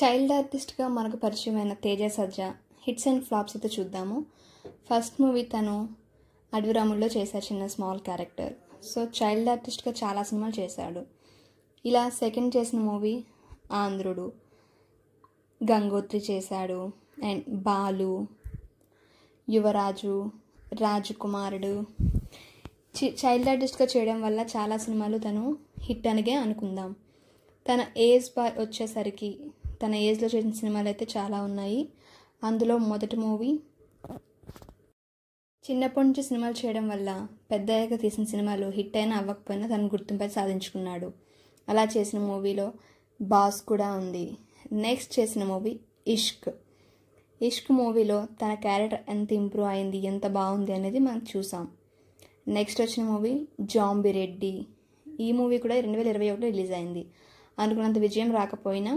Child ఆర్టిస్ట్గా మనకు పరిచయమైన తేజ సజ్జా హిట్స్ అండ్ ఫ్లాప్స్ అయితే చూద్దాము. ఫస్ట్ మూవీ తను అడవిరాముల్లో చేశాడు, చిన్న స్మాల్ క్యారెక్టర్. సో చైల్డ్ ఆర్టిస్ట్గా చాలా సినిమాలు చేశాడు. ఇలా సెకండ్ చేసిన మూవీ ఆంధ్రుడు, గంగోత్రి చేశాడు, అండ్ బాలు, యువరాజు, రాజకుమారుడు. చైల్డ్ ఆర్టిస్ట్గా చేయడం వల్ల చాలా సినిమాలు తను హిట్ అనిగే అనుకుందాం. తన ఏజ్ వచ్చేసరికి తన ఏజ్లో చేసిన సినిమాలు అయితే చాలా ఉన్నాయి. అందులో మొదటి మూవీ చిన్నప్పటి నుంచి సినిమాలు చేయడం వల్ల పెద్దయ్యాక తీసిన సినిమాలు హిట్ అయినా అవ్వకపోయినా తన గుర్తింపై సాధించుకున్నాడు. అలా చేసిన మూవీలో బాస్ కూడా ఉంది. నెక్స్ట్ చేసిన మూవీ ఇష్క్ మూవీలో తన క్యారెక్టర్ ఎంత ఇంప్రూవ్ అయింది, ఎంత బాగుంది అనేది మనం చూసాం. నెక్స్ట్ వచ్చిన మూవీ జాంబిరెడ్డి. ఈ మూవీ కూడా 2021 రిలీజ్ అయింది. అనుకున్నంత విజయం రాకపోయినా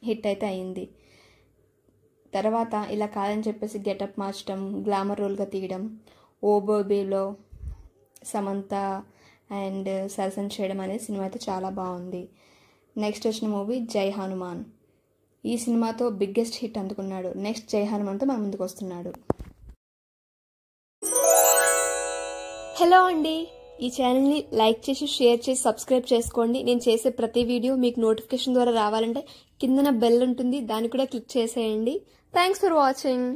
హిట్ అయితే అయింది. తర్వాత ఇలా కాదని చెప్పేసి గెటప్ మార్చడం, గ్లామర్ రోల్గా తీయడం, ఓ బేబీలో సమంత అండ్ సరసన చేయడం అనేది సినిమా అయితే చాలా బాగుంది. నెక్స్ట్ వచ్చిన మూవీ జై హనుమాన్. ఈ సినిమాతో బిగ్గెస్ట్ హిట్ అందుకున్నాడు. నెక్స్ట్ జై హనుమాన్తో మన ముందుకు వస్తున్నాడు. హలో అండి, ఈ ఛానల్ని లైక్ చేసి షేర్ చేసి సబ్స్క్రైబ్ చేసుకోండి. నేను చేసే ప్రతి వీడియో మీకు నోటిఫికేషన్ ద్వారా రావాలంటే కిందన బెల్ ఉంటుంది, దాన్ని కూడా క్లిక్ చేసేయండి. Thanks for watching.